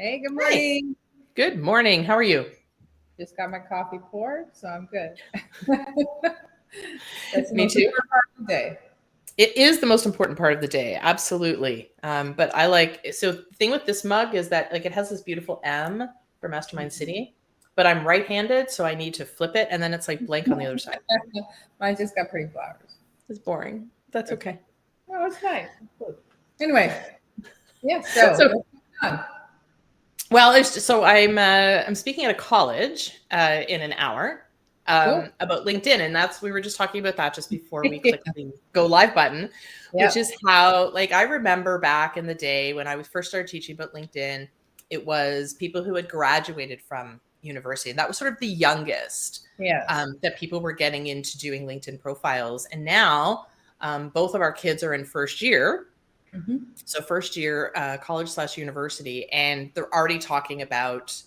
Hey, good Hi. morning. Good morning. How are you? Just got my coffee poured, so I'm good. That's the Me most too. important part of the day. It is the most important part of the day, absolutely. But I like so the thing with this mug is that like it has this beautiful M for Mastermind City, but I'm right-handed, so I need to flip it, and then it's like blank on the other side. Mine just got pretty flowers. It's boring. That's Okay. okay. Oh, it's nice. Cool. Anyway, yeah, so So what's going on? well, I'm speaking at a college in an hour Cool. about LinkedIn, and that's we were just talking about that just before we clicked the go live button, which Yep. is how like I remember back in the day when I was first started teaching about LinkedIn, it was people who had graduated from university, and that was sort of the youngest Yes. that people were getting into doing LinkedIn profiles, and now both of our kids are in first year, Hmm. so first year college/university, and they're already talking about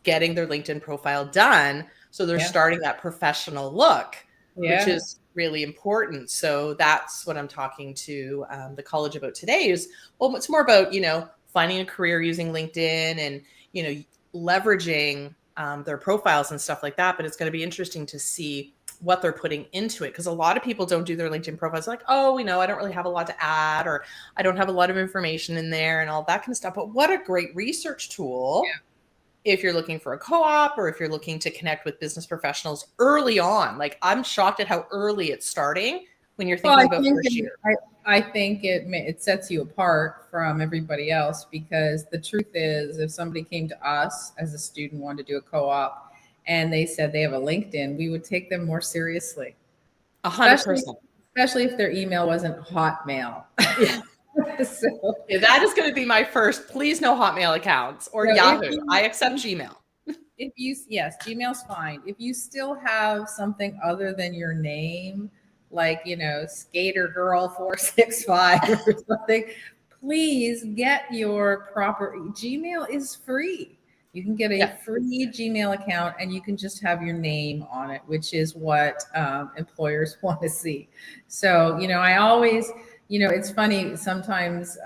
getting their LinkedIn profile done, so they're Yeah. starting that professional look, which Yeah. is really important. So that's what I'm talking to the college about today is, well, it's more about finding a career using LinkedIn and leveraging their profiles and stuff like that. But it's going to be interesting to see what they're putting into it, because a lot of people don't do their LinkedIn profiles like, oh, I don't really have a lot to add, or I don't have a lot of information in there and all that kind of stuff. But what a great research tool if you're looking for a co-op or if you're looking to connect with business professionals early on. Like, I'm shocked at how early it's starting when you're Well, thinking about first year. I think it sets you apart from everybody else because the truth is, if somebody came to us as a student wanted to do a co-op and they said they have a LinkedIn, we would take them more seriously, especially 100%. especially if their email wasn't Hotmail. Yeah. so, Yeah, that is going to be my first. Please no Hotmail accounts or so Yahoo. I accept Gmail. if you yes, Gmail's fine. If you still have something other than your name, like Skater Girl 465 or something, please get your proper Gmail is free. You can get a Yeah. free Gmail account and you can just have your name on it, which is what employers want to see. So, I always, it's funny. Sometimes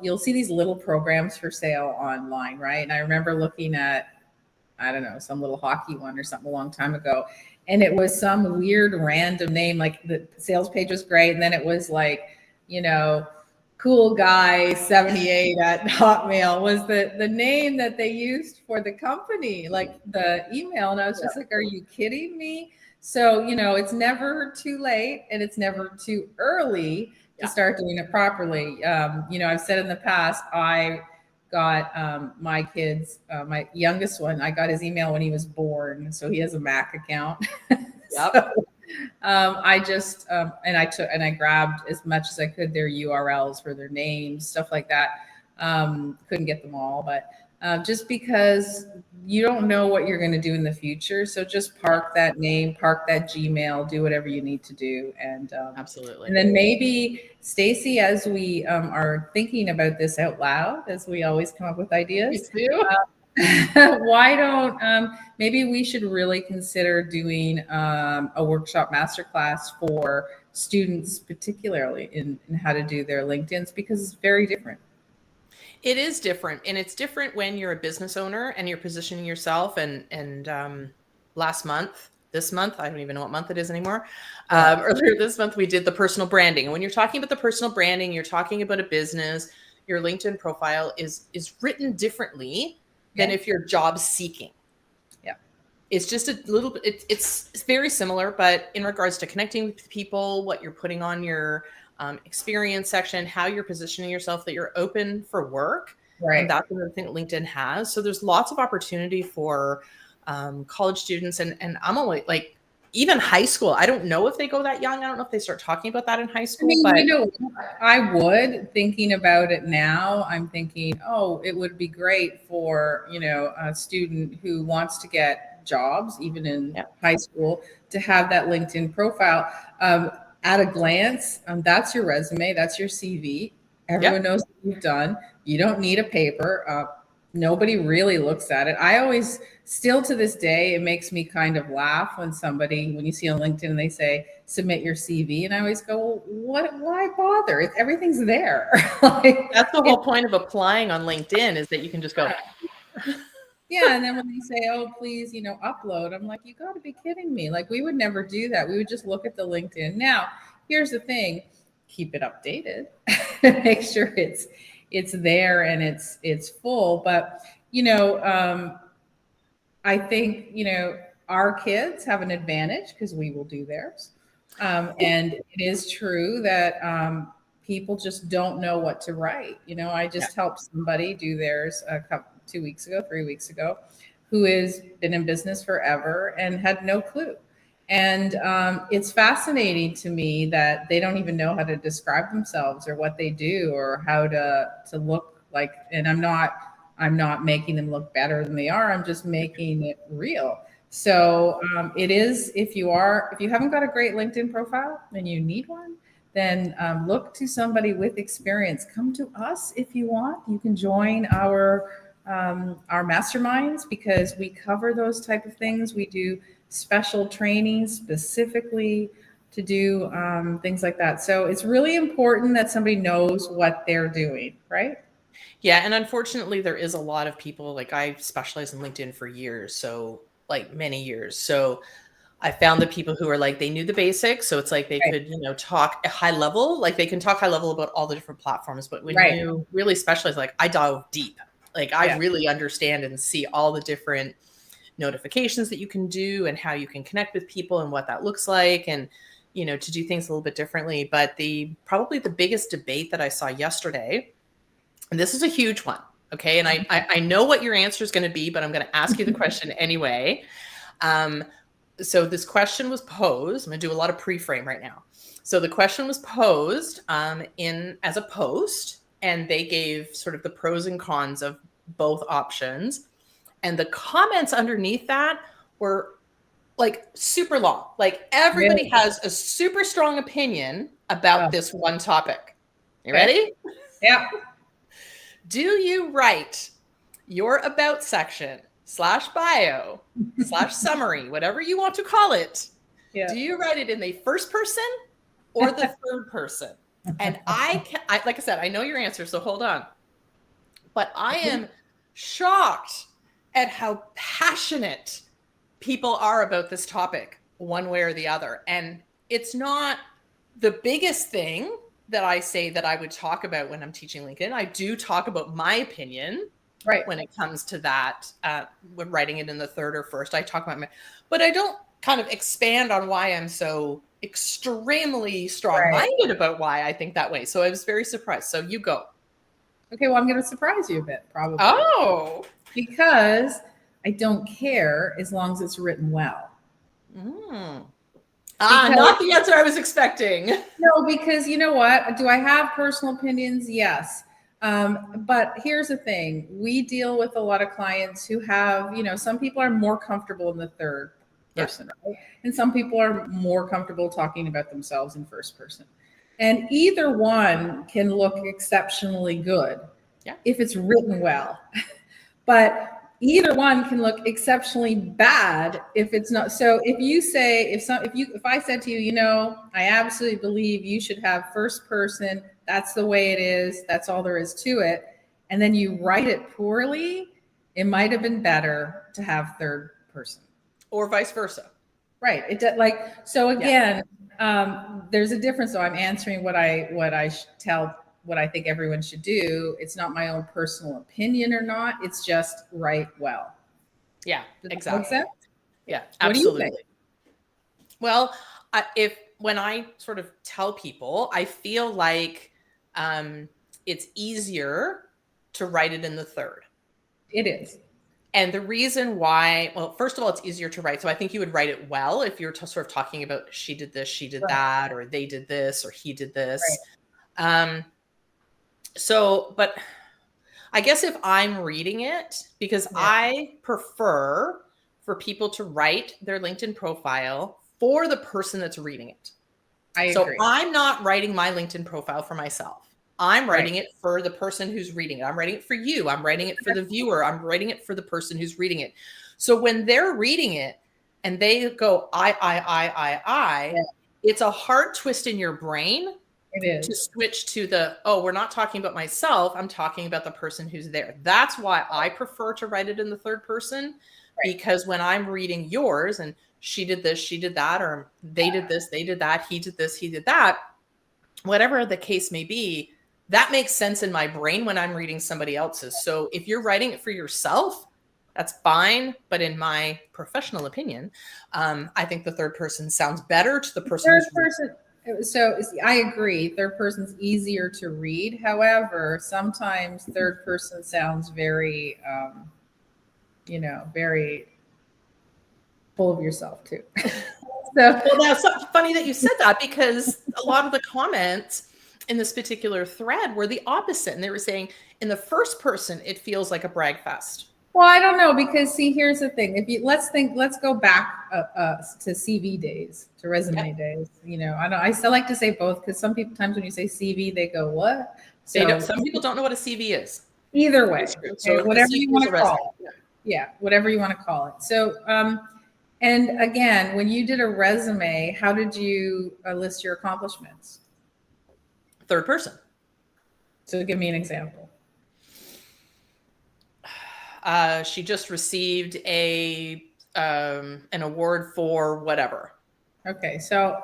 you'll see these little programs for sale online, right? And I remember looking at, I don't know, some little hockey one or something a long time ago. And it was some weird random name, like the sales page was great. And then it was like, you know, cool guy 78 at Hotmail was the name that they used for the company, like the email. And I was Yeah. just like, are you kidding me? So, it's never too late and it's never too early to Yeah. start doing it properly. I've said in the past, I got my kids, my youngest one, I got his email when he was born. So he has a Mac account. Yep. so I just, and I grabbed as much as I could their URLs for their names, stuff like that. Couldn't get them all, but just because you don't know what you're going to do in the future. So just Yeah. park that name, park that Gmail, do whatever you need to do. Absolutely. And then maybe, Stacy, as we are thinking about this out loud, as we always come up with Me ideas, too. why don't maybe we should really consider doing a workshop masterclass for students, particularly in how to do their LinkedIn's, because it's very different. It is different, and it's different when you're a business owner and you're positioning yourself. And this month, I don't even know what month it is anymore. Yeah. Earlier this month, we did the personal branding. And when you're talking about the personal branding, you're talking about a business. Your LinkedIn profile is written differently than Yeah. if you're job seeking. Yeah. It's just a little bit. It's very similar, but in regards to connecting with people, what you're putting on your experience section, how you're positioning yourself, that you're open for work. Right. That's another thing that LinkedIn has. So there's lots of opportunity for college students, and I'm only like even high school. I don't know if they go that young. I don't know if they start talking about that in high I school, mean, but I would, thinking about it now, I'm thinking, oh, it would be great for, a student who wants to get jobs, even in yeah, high school, to have that LinkedIn profile. At a glance, that's your resume, that's your CV. yeah, Everyone knows what you've done. You don't need a paper. Nobody really looks at it. I always, still to this day, it makes me kind of laugh when when you see on LinkedIn and they say, submit your CV. And I always go, well, why bother? Everything's there. Like, That's the whole point of applying on LinkedIn, is that you can just go. Yeah. And then when they say, oh, please, upload, I'm like, you got to be kidding me. Like, we would never do that. We would just look at the LinkedIn. Now, here's the thing, keep it updated, make sure it's there and it's full. But, I think, our kids have an advantage because we will do theirs. And it is true that people just don't know what to write. I just helped somebody do theirs 2 weeks ago, 3 weeks ago, who has been in business forever and had no clue. And it's fascinating to me that they don't even know how to describe themselves or what they do or how to look like. And I'm not making them look better than they are. I'm just making it real. So it is, if you haven't got a great LinkedIn profile and you need one, then look to somebody with experience. Come to us if you want. You can join our masterminds because we cover those type of things. We do special training specifically to do things like that. So it's really important that somebody knows what they're doing, right? Yeah. And unfortunately, there is a lot of people, like I specialized in LinkedIn for years. So like many years. So I found the people who are like, they knew the basics. So it's like they could, talk a high level, like they can talk high level about all the different platforms. But when you really specialize, like I dove deep, like I really understand and see all the different notifications that you can do and how you can connect with people and what that looks like, and to do things a little bit differently. But probably the biggest debate that I saw yesterday, and this is a huge one, okay, and I know what your answer is going to be, but I'm going to ask you the question anyway. So this question was posed. I'm going to do a lot of pre-frame right now. So the question was posed as a post, and they gave sort of the pros and cons of both options. And the comments underneath that were like super long. Like everybody has a super strong opinion about this one topic. You ready? Yeah. Do you write your about section /bio /summary, whatever you want to call it? Yeah. Do you write it in the first person or the third person? And I like I said, I know your answer, so hold on. But I am shocked at how passionate people are about this topic, one way or the other. And it's not the biggest thing that I say that I would talk about when I'm teaching LinkedIn. I do talk about my opinion when it comes to that. When writing it in the third or first, I talk about but I don't kind of expand on why I'm so extremely strong-minded about why I think that way. So I was very surprised. So you go. Okay, well, I'm going to surprise you a bit, probably. Oh. Because I don't care as long as it's written well. Not the answer I was expecting. No, because you know what? Do I have personal opinions? Yes. But here's the thing. We deal with a lot of clients who have, some people are more comfortable in the third person, right? And some people are more comfortable talking about themselves in first person. And either one can look exceptionally good if it's written well. But either one can look exceptionally bad if it's not. So if you say, if I said to you, I absolutely believe you should have first person, that's the way it is, that's all there is to it, and then you write it poorly, it might have been better to have third person. Or vice versa. Right. So again, there's a difference. So I'm answering what I think everyone should do. It's not my own personal opinion or not. It's just write well. Yeah, exactly. Yeah, absolutely. What do you think? Well, when I sort of tell people, I feel like it's easier to write it in the third. It is. And the reason why, well, first of all, it's easier to write. So I think you would write it well if you're sort of talking about she did this, she did that, or they did this, or he did this. But I guess if I'm reading it, because I prefer for people to write their LinkedIn profile for the person that's reading it. I agree. So I'm not writing my LinkedIn profile for myself. I'm writing it for the person who's reading it. I'm writing it for you. I'm writing it for the viewer. I'm writing it for the person who's reading it. So when they're reading it and they go, I, Yeah, it's a hard twist in your brain it to is. switch to the, oh, we're not talking about myself. I'm talking about the person who's there. That's why I prefer to write it in the third person, because when I'm reading yours and she did this, she did that, or they did this, they did that, he did this, he did that, whatever the case may be, that makes sense in my brain when I'm reading somebody else's. So if you're writing it for yourself, that's fine. But in my professional opinion, I think the third person sounds better to the person Third who's person. So I agree. Third person's easier to read. However, sometimes third person sounds very, very full of yourself too. So well, that's so funny that you said that, because a lot of the comments in this particular thread were the opposite. And they were saying in the first person, it feels like a brag fest. well, I don't know, because see, here's the thing. If you let's go back to CV days, to resume days. I still like to say both, because some people times when you say CV, they go, "What?" So Some people don't know what a CV is. either way, So okay, whatever CV you is want a to call resume. it, yeah, whatever you want to call it. So, and again, when you did a resume, how did you list your accomplishments? Third person. So, give me an example. She just received an award for whatever. Okay, so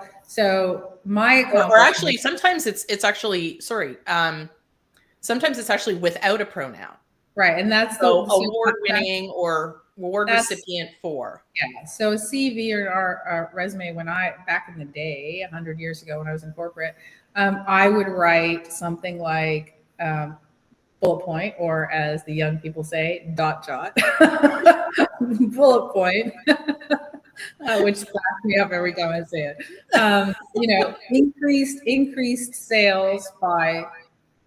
my Or actually, sometimes it's actually sometimes it's actually without a pronoun. Right, and that's so award winning or award recipient for. Yeah, so a CV or our resume, when back in the day, 100 years ago when I was in corporate, I would write something like bullet point, or as the young people say, dot jot, bullet point, which cracks me up every time I say it. Increased sales by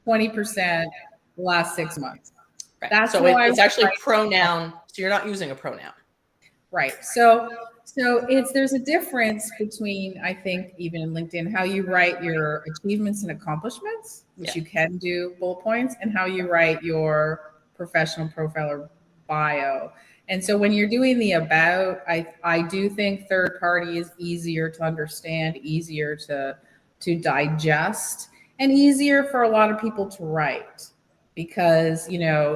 20% the last 6 months. Right. That's so how it's actually pronoun. So you're not using a pronoun. Right. So there's a difference between, I think, even in LinkedIn, how you write your achievements and accomplishments, which you can do bullet points, and how you write your professional profile or bio. And so when you're doing the about, I do think third party is easier to understand, easier to digest, and easier for a lot of people to write, because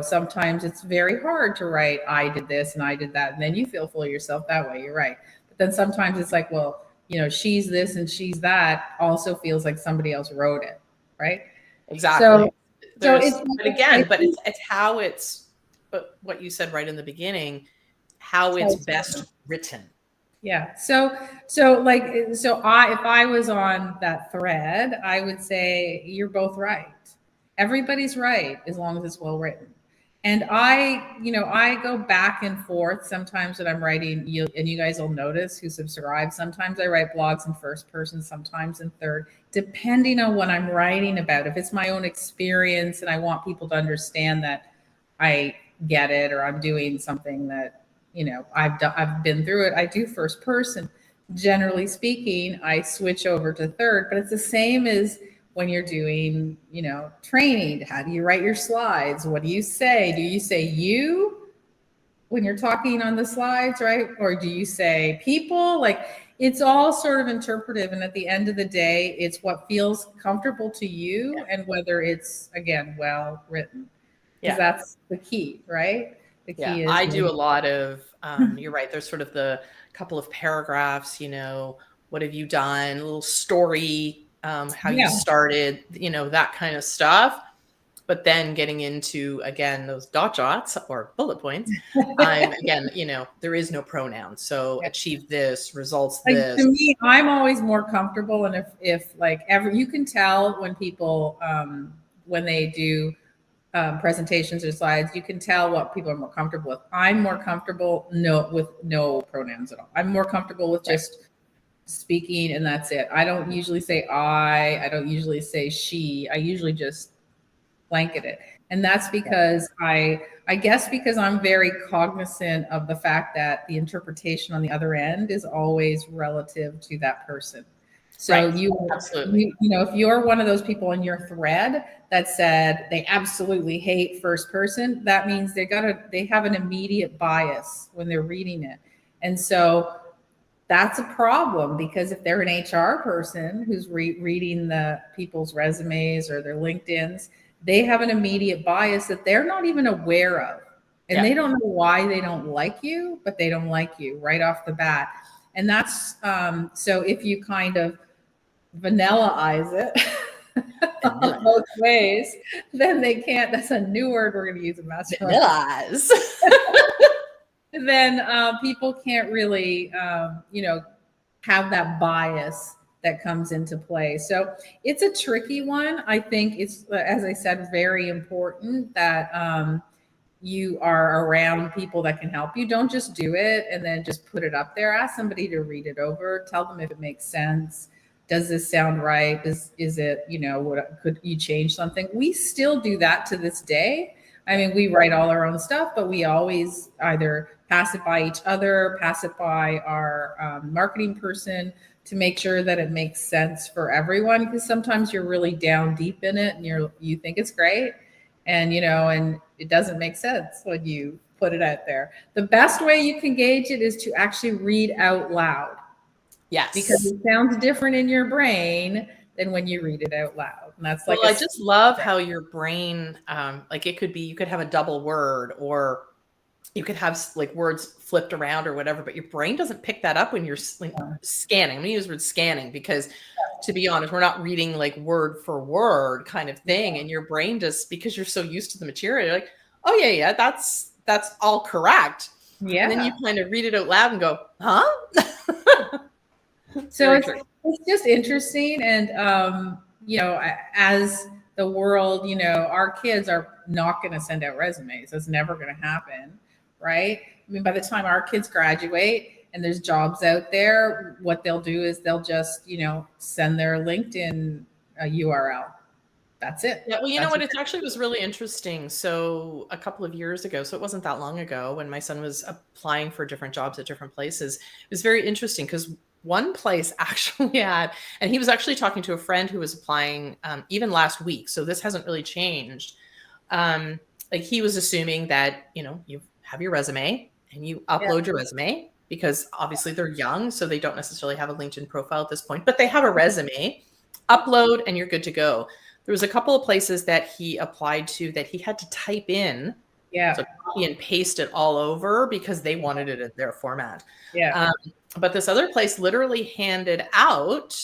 sometimes it's very hard to write I did this and I did that, and then you feel full of yourself that way. You're right. But then sometimes it's like, well, she's this and she's that also feels like somebody else wrote it, right? Exactly. But it's how but what you said right in the beginning, how it's best written. Yeah. If I was on that thread, I would say you're both right. Everybody's right as long as it's well written. And I go back and forth sometimes when I'm writing, and you guys will notice who subscribe. Sometimes I write blogs in first person, sometimes in third, depending on what I'm writing about. If it's my own experience and I want people to understand that I get it, or I'm doing something that I've been through it, I do first person. Generally speaking, I switch over to third, but it's the same as when you're doing, training. How do you write your slides? What do you say? Do you say you when you're talking on the slides, right? Or do you say people? Like, it's all sort of interpretive. And at the end of the day, it's what feels comfortable to you and whether it's, again, well written. Because that's the key, right? The key is I do a lot of, you're right. There's sort of the couple of paragraphs, what have you done? A little story, how you started, that kind of stuff. But then getting into, again, those dot jots or bullet points, again, there is no pronoun. So achieve this, results this. To me, I'm always more comfortable. And if like ever, you can tell when people, when they do presentations or slides, you can tell what people are more comfortable with. I'm more comfortable with no pronouns at all. I'm more comfortable with just speaking, and that's it. I don't usually say I don't usually say she. I usually just blanket it. And that's because I guess because I'm very cognizant of the fact that the interpretation on the other end is always relative to that person. So Right. Absolutely. if you're one of those people in your thread that said they absolutely hate first person, that means they have an immediate bias when they're reading it. And so that's a problem, because if they're an HR person who's reading the people's resumes or their LinkedIn's, they have an immediate bias that they're not even aware of. And Yeah. they don't know why they don't like you, but they don't like you right off the bat. And that's so if you kind of vanillaize it both ways, then they can't. That's a new word we're going to use in Mastermind. Vanillas. Then people can't really, have that bias that comes into play. So it's a tricky one. I think it's, as I said, very important that you are around people that can help you. Don't just do it and then just put it up there. Ask somebody to read it over. Tell them if it makes sense. Does this sound right? Is it, what could you change something? We still do that to this day. I mean, we write all our own stuff, but we always either pass it by each other, pass it by our marketing person to make sure that it makes sense for everyone. Because sometimes you're really down deep in it and you think it's great, and it doesn't make sense when you put it out there. The best way you can gauge it is to actually read out loud. Yes. Because it sounds different in your brain than when you read it out loud. And that's like, I just love how your brain, like it could be, you could have a double word, or you could have like words flipped around or whatever, but your brain doesn't pick that up when you're scanning. I'm going to use the word scanning because, to be honest, we're not reading like word for word kind of thing. And your brain just, because you're so used to the material, you're like, oh yeah, that's all correct. Yeah. And then you kind of read it out loud and go, huh? So it's just interesting. And, as the world, our kids are not going to send out resumes. That's never going to happen. Right. I mean, by the time our kids graduate and there's jobs out there, what they'll do is they'll just, send their LinkedIn URL. That's it. Yeah, well, you know what? It actually was really interesting. So a couple of years ago, so it wasn't that long ago, when my son was applying for different jobs at different places, it was very interesting because one place actually had, and he was actually talking to a friend who was applying even last week. So this hasn't really changed. Like he was assuming that, you have your resume and you upload your resume, because obviously they're young, so they don't necessarily have a LinkedIn profile at this point, but they have a resume, upload, and you're good to go. There was a couple of places that he applied to that he had to type in, so copy and paste it all over because they wanted it in their format. But this other place literally handed out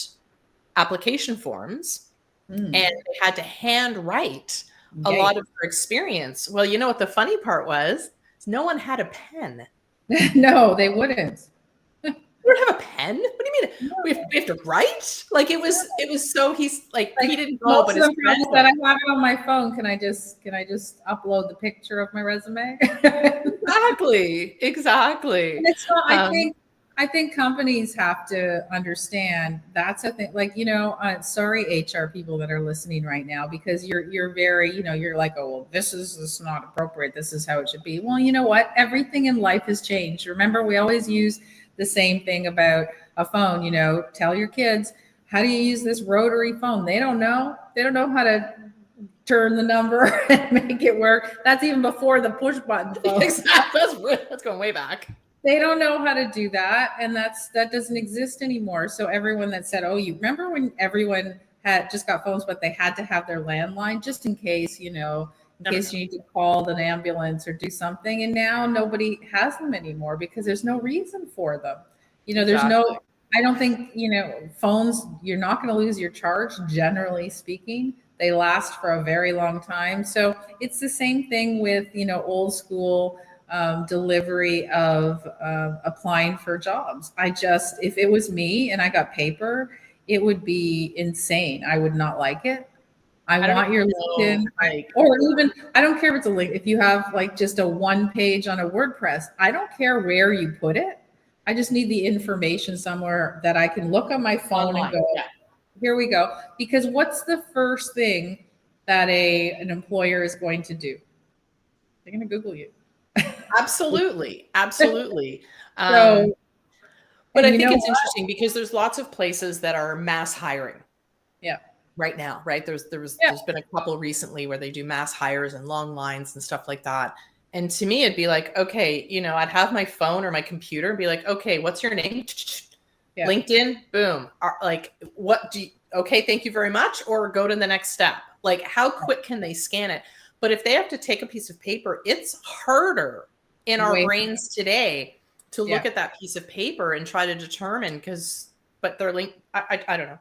application forms and they had to handwrite a lot of their experience. Well, you know what the funny part was? No one had a pen. No, they wouldn't. We don't have a pen. What do you mean? We have to write? Like it was so he's like he didn't know, but his friend said, I have it on my phone. Can I just upload the picture of my resume? Exactly. And it's not, I think companies have to understand that's a thing. Like, sorry, HR people that are listening right now, because you're very, you're like, oh, well, this is not appropriate. This is how it should be. Well, you know what? Everything in life has changed. Remember, we always use the same thing about a phone. Tell your kids, how do you use this rotary phone? They don't know. They don't know how to turn the number and make it work. That's even before the push button phone. Exactly. That's going way back. They don't know how to do that, and that doesn't exist anymore. So everyone that said, oh, you remember when everyone had just got phones, but they had to have their landline just in case, in case you need to call an ambulance or do something. And now nobody has them anymore because there's no reason for them. There's no, I don't think, phones, you're not going to lose your charge, generally speaking. They last for a very long time. So it's the same thing with, old school delivery of applying for jobs. If it was me and I got paper, it would be insane. I would not like it. I want your LinkedIn, or even, I don't care if it's a link. If you have like just a one page on a WordPress, I don't care where you put it. I just need the information somewhere that I can look on my phone and go, here we go. Because what's the first thing that an employer is going to do? They're going to Google you. Absolutely. So But And I you think know it's what? interesting because there's lots of places that are mass hiring Yeah. right now, right? Yeah. There's been a couple recently where they do mass hires and long lines and stuff like that. And to me, it'd be like, okay, I'd have my phone or my computer and be like, okay, what's your name? Yeah. LinkedIn, boom. Like, what do you, okay, thank you very much, or go to the next step. Like, how quick can they scan it? But if they have to take a piece of paper, it's harder in our Way. brains today to Yeah. look at that piece of paper and try to determine but they're linked. I don't know.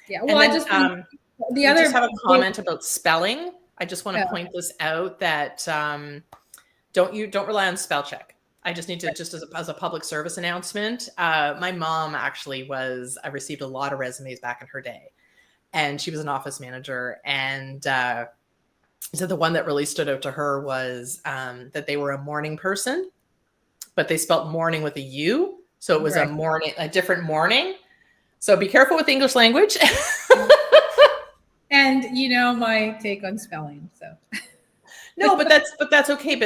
Yeah. And Well, I then just think the we just other have a comment about spelling. I just want yeah. to point this out that don't rely on spell check. I just need to, just as a public service announcement. My mom actually I received a lot of resumes back in her day, and she was an office manager. And so the one that really stood out to her was that they were a morning person, but they spelt morning with a U. So it was Right. a different morning. So be careful with the English language. And my take on spelling. So No, but that's okay.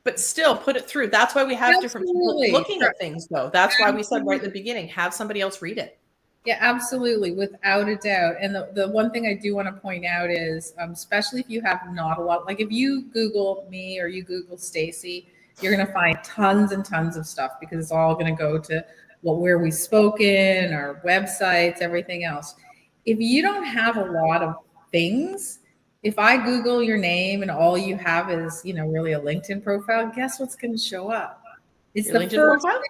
But still put it through. That's why we have different people absolutely. looking at things, though. That's why we said right at the beginning, have somebody else read it. Yeah, absolutely, without a doubt. And the one thing I do want to point out is, especially if you have not a lot, like if you Google me or you Google Stacy, you're going to find tons and tons of stuff because it's all going to go to where we've spoken, our websites, everything else. If you don't have a lot of things, if I Google your name and all you have is, really a LinkedIn profile, guess what's going to show up? It's Your the LinkedIn first. profile?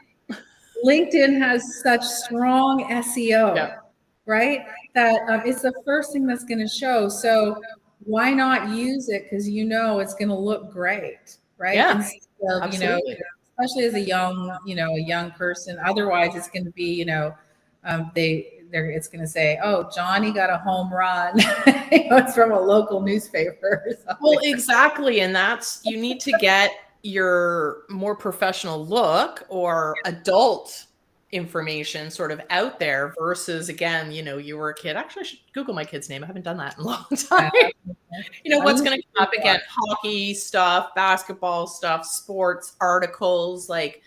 LinkedIn has such strong SEO, Yeah, right? That it's the first thing that's going to show. So why not use it? Because it's going to look great, right? yeah, Instead of absolutely. especially as a young person. Otherwise, it's going to be it's going to say, oh, Johnny got a home run. It's from a local newspaper or something. Well, exactly. And you need to get your more professional look or adult information sort of out there versus, again, you were a kid. Actually, I should Google my kid's name. I haven't done that in a long time. I What's used going to come up again? Hockey stuff, basketball stuff, sports articles, like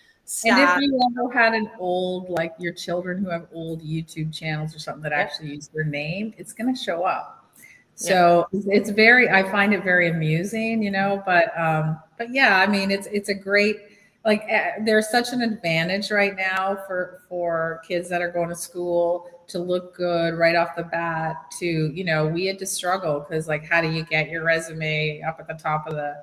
And if stats. you ever had an old, like your children who have old YouTube channels or something that Yeah, actually use their name, it's going to show up. yeah, So I find it very amusing, but yeah, I mean, it's a great, like, there's such an advantage right now for kids that are going to school to look good right off the bat we had to struggle because like, how do you get your resume up at the top of the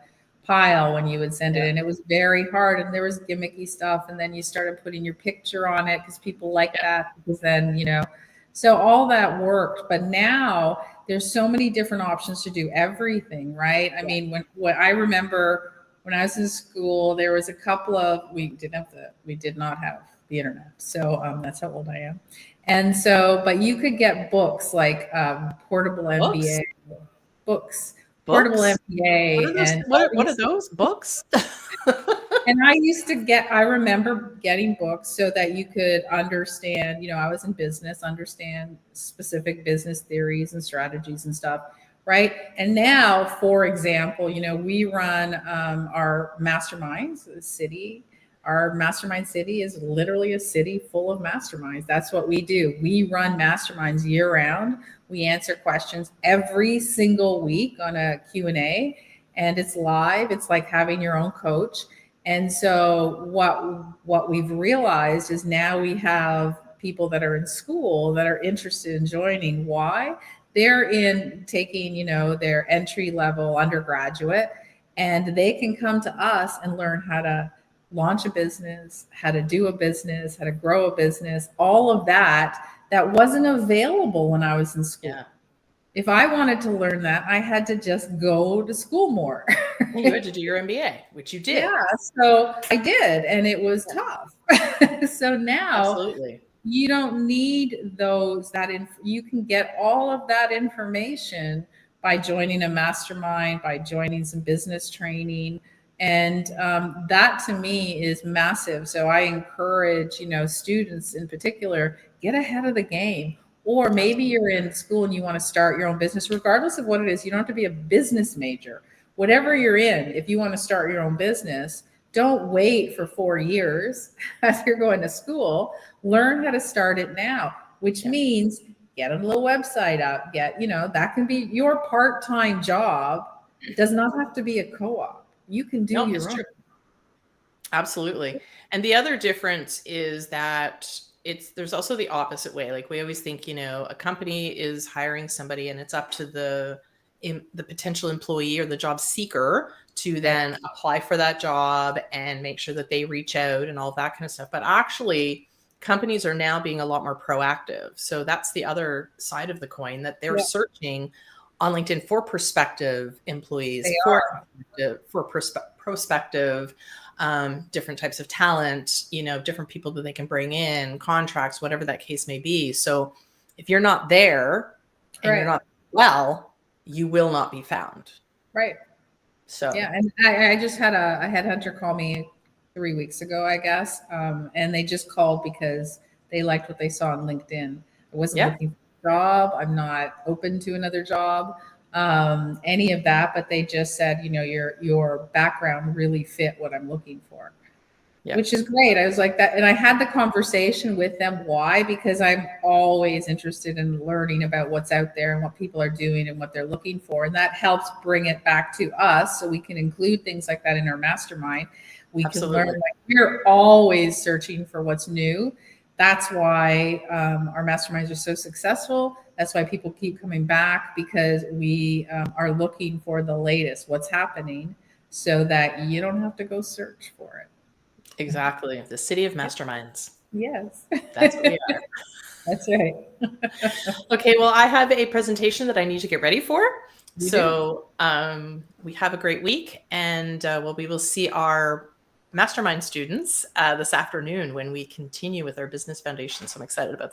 pile when you would send it yeah, in? It was very hard, and there was gimmicky stuff, and then you started putting your picture on it because people like yeah. that, because then so all that worked. But now there's so many different options to do everything, right? I mean, when I remember when I was in school, there was a couple of we did not have the internet, so that's how old I am. And so, but you could get books like portable Books, MBA books, portable books. What MBA, are those? and What are those books? I remember getting books so that you could understand, I was in business, understand specific business theories and strategies and stuff, right? And now, for example, we run our masterminds, the city. Our mastermind city is literally a city full of masterminds. That's what we do. We run masterminds year round. We answer questions every single week on a Q&A, and it's live. It's like having your own coach. And so what we've realized is now we have people that are in school that are interested in joining. Why? They're in taking, their entry level undergraduate, and they can come to us and learn how to launch a business, how to do a business, how to grow a business, all of that wasn't available when I was in school. Yeah. If I wanted to learn that, I had to just go to school more. You had to do your MBA, which you did. Yeah, so I did, and it was tough. So now Absolutely. you don't need you can get all of that information by joining a mastermind, by joining some business training. And that to me is massive. So I encourage, students in particular, get ahead of the game. Or maybe you're in school and you want to start your own business, regardless of what it is. You don't have to be a business major. Whatever you're in, if you want to start your own business, Don't wait for 4 years as you're going to school. Learn how to start it now, which Yeah. means get a little website up, that can be your part-time job. It does not have to be a co-op. You can do No, it's your own. true. Absolutely. And the other difference is that there's also the opposite way. Like we always think, a company is hiring somebody and it's up to the potential employee or the job seeker to then apply for that job and make sure that they reach out and all of that kind of stuff. But actually, companies are now being a lot more proactive. So that's the other side of the coin, that they're Yeah. searching on LinkedIn for prospective employees, They for are. prospective different types of talent, different people that they can bring in, contracts, whatever that case may be. So if you're not there and you're Right. not well, you will not be found. Right. So Yeah, and I just had a headhunter call me 3 weeks ago, I guess, and they just called because they liked what they saw on LinkedIn. I wasn't yeah, looking for a job. I'm not open to another job, any of that. But they just said, your background really fit what I'm looking for, yeah, which is great. I was like that. And I had the conversation with them. Why? Because I'm always interested in learning about what's out there and what people are doing and what they're looking for. And that helps bring it back to us so we can include things like that in our mastermind. We can learn, absolutely. like, we're always searching for what's new. That's why our masterminds are so successful. That's why people keep coming back, because we are looking for the latest, what's happening, so that you don't have to go search for it. Exactly. The city of masterminds. Yes. That's what we are. That's right. Okay, well, I have a presentation that I need to get ready for. You do. So we have a great week, and we will see our mastermind students this afternoon when we continue with our business foundation. So I'm excited about that.